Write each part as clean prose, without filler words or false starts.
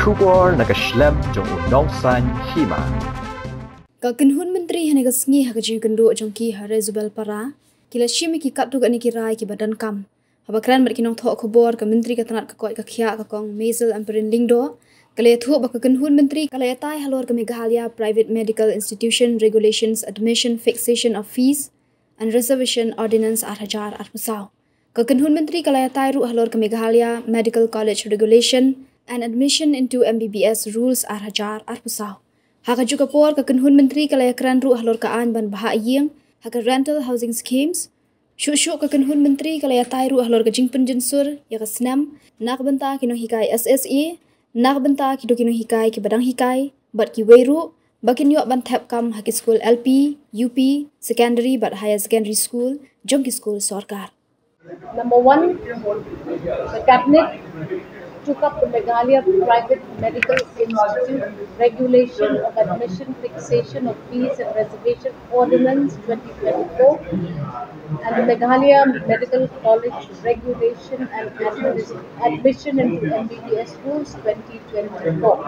Kubor nakaslem jong unongsan Hima. Kynhun Myntri hanigasngi hakajiu kendo jongki hare zubel para kila shimi ki kapdu gani kirai ki badan kam habakran mat kinong thok khobor ka Myntri ka tanat ka koi ka khia ka kong measle amperin lingdo kale thu ba Kynhun Myntri kala Ïatai Halor ka Meghalaya Private Medical Institution Regulations Admission Fixation of Fees and Reservation Ordinance 8,000 armusau Kynhun Myntri kala Ïatai ru Halor ka Meghalaya Medical College Regulation and Admission into Mbbs Rules 8,000 armusau Haka juga por ka Kynhun Myntri kala yakran ru Halor ka an ban baha yeng haka rental housing schemes Shushu ka Kynhun Myntri kala Ïatai ru Halor ka jingpen jinsur ya ka snam nak benta kino hikai SSE nak benta kido kino hikai ki badang hikai bat ki weiru bakin yo ban thap kam haki school LP UP secondary but higher secondary school jongki school Sorkar. Number one, the cabinet took up the Meghalaya Private Medical Institute Regulation of Admission Fixation of Fees and Reservation Ordinance 2024 and the Meghalaya Medical College Regulation and Admission into Mbbs Rules 2024.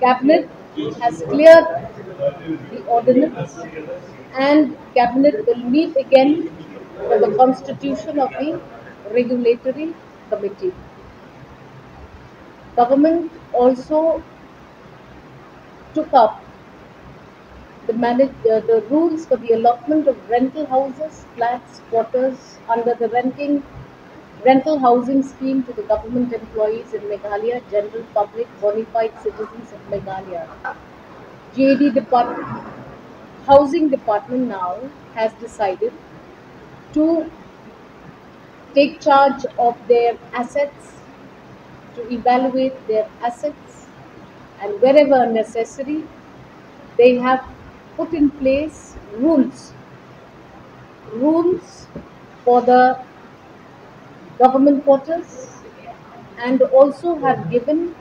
Cabinet has cleared the ordinance and Cabinet will meet again for the constitution of the regulatory committee. Government also took up the rules for the allotment of rental houses, flats, quarters under the rental housing scheme to the government employees in Meghalaya, general public, bona fide citizens of Meghalaya. GAD Housing Department now has decided to take charge of their assets, to evaluate their assets, and wherever necessary, they have put in place rules for the government quarters and also have given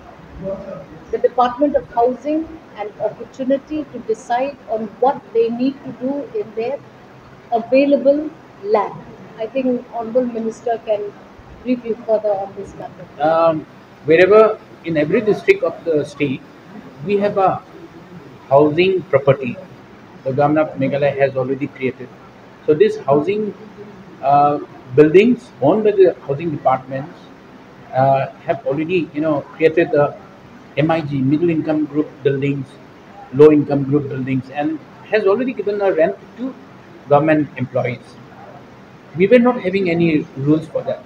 the Department of Housing an opportunity to decide on what they need to do in their available land. I think Honorable Minister can brief you further on this matter. Wherever in every district of the state, we have a housing property. The government of Meghalaya has already created. So these housing buildings owned by the housing departments have already, created the MIG, middle income group buildings, low income group buildings, and has already given a rent to government employees. We were not having any rules for that.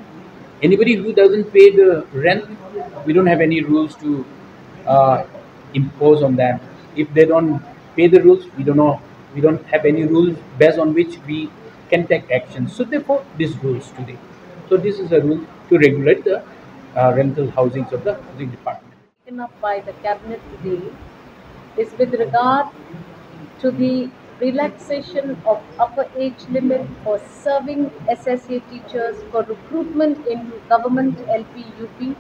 Anybody who doesn't pay the rent, we don't have any rules to impose on them. If they don't pay the rules, we don't have any rules based on which we can take action. So therefore, these rules today. So this is a rule to regulate the rental housings of the housing department. Taken up by the cabinet today is with regard to the relaxation of upper age limit for serving SSA teachers for recruitment into government LP UP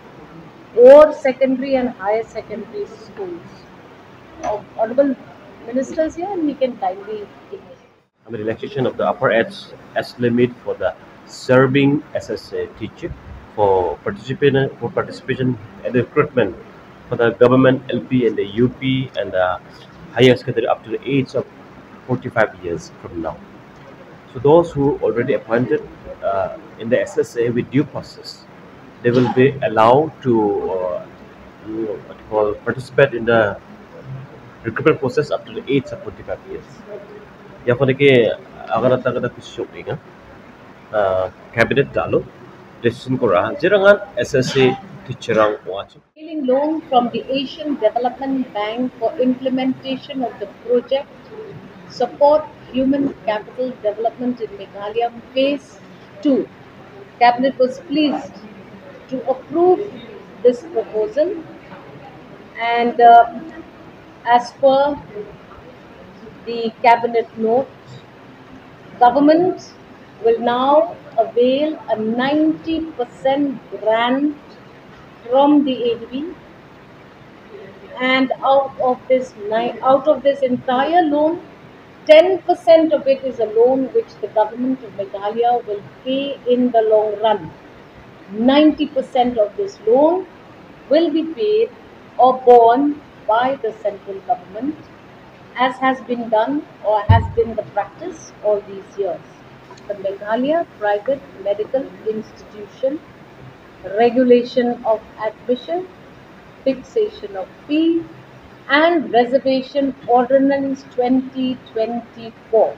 or secondary and higher secondary schools. Honorable Minister is here and he can kindly take it. I mean, relaxation of the upper age limit for the serving SSA teacher for participation and recruitment for the government LP and the UP and the higher secondary up to the age of 45 years from now. So those who already appointed in the SSA with due process, they will be allowed to participate in the recruitment process up to the age of 45 years. Therefore, agad kusyok cabinet dalo decision kora jirangan SSA teacherang watching. Taking loan from the Asian Development Bank for implementation of the project Support Human Capital Development in Meghalaya Phase 2. Cabinet was pleased to approve this proposal and as per the cabinet note, government will now avail a 90% grant from the ADB and out of this entire loan, 10% of it is a loan which the government of Meghalaya will pay in the long run. 90% of this loan will be paid or borne by the central government, as has been done or has been the practice all these years. The Meghalaya Private Medical Institution Regulation of Admission, Fixation of Fee, and Reservation Ordinance 2024.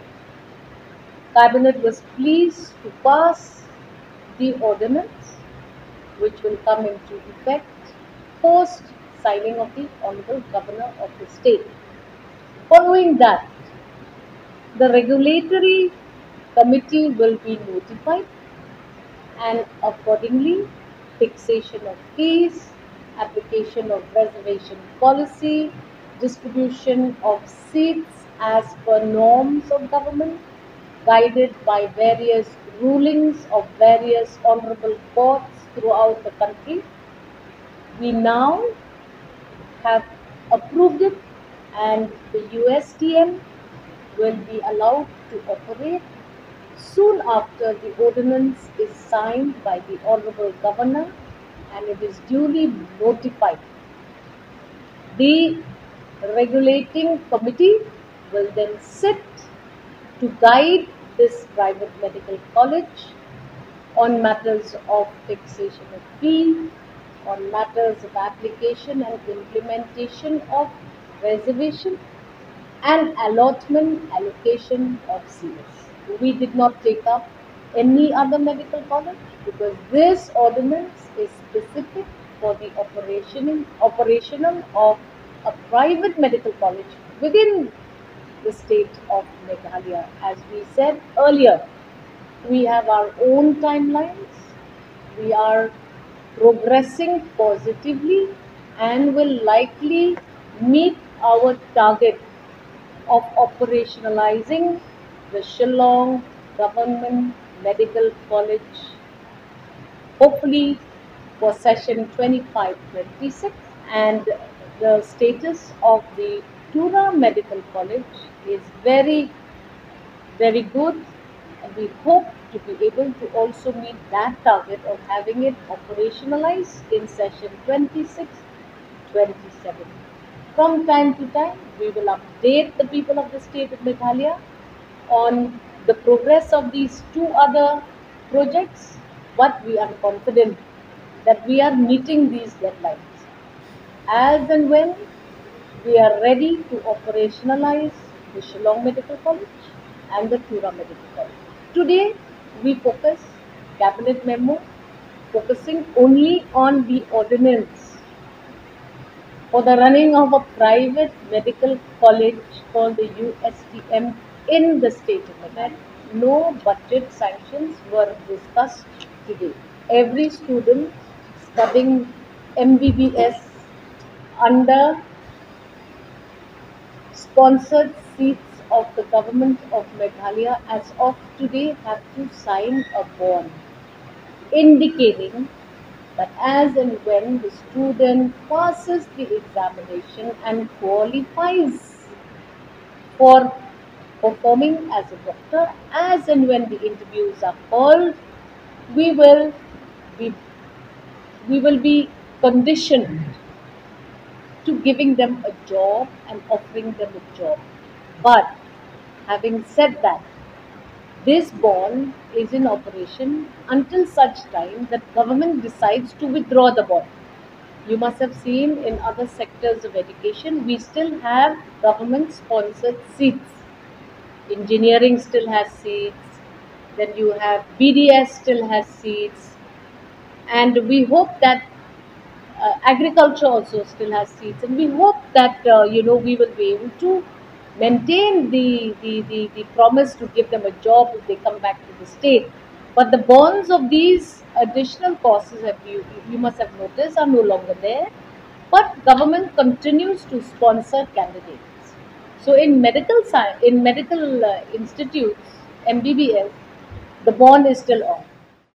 Cabinet was pleased to pass the ordinance, which will come into effect post signing of the Honorable Governor of the state. Following that, the regulatory committee will be notified, and accordingly fixation of fees, application of reservation policy, distribution of seats as per norms of government, guided by various rulings of various honorable courts throughout the country. We now have approved it, and the USTM will be allowed to operate soon after the ordinance is signed by the Honorable Governor and it is duly notified. The regulating committee will then sit to guide this private medical college on matters of fixation of fee, on matters of application and implementation of reservation and allocation of seats. We did not take up any other medical college because this ordinance is specific for the operational of a private medical college within the state of Meghalaya. As we said earlier, we have our own timelines. We are progressing positively and will likely meet our target of operationalizing the Shillong Government Medical College, hopefully for session 25-26. And the status of the Tura Medical College is very, very good, and we hope to be able to also meet that target of having it operationalized in session 26-27. From time to time, we will update the people of the state of Meghalaya on the progress of these two other projects, but we are confident that we are meeting these deadlines. As and when we are ready to operationalize the Shillong Medical College and the Tura Medical College. Today, we focus, Cabinet Memo, focusing only on the ordinance for the running of a private medical college called the USTM in the state of Meghalaya. No budget sanctions were discussed today. Every student studying Mbbs under sponsored seats of the government of Meghalaya as of today have to sign a bond indicating that as and when the student passes the examination and qualifies for performing as a doctor, as and when the interviews are called, we will be conditioned to giving them a job and offering them a job. But having said that, this bond is in operation until such time that government decides to withdraw the bond. You must have seen in other sectors of education, we still have government-sponsored seats. Engineering still has seats. Then you have BDS still has seats. And we hope that agriculture also still has seats. And we hope that, we will be able to maintain the promise to give them a job if they come back to the state. But the bonds of these additional courses, you must have noticed, are no longer there. But government continues to sponsor candidates. So in medical institutes, Mbbs, the bond is still on.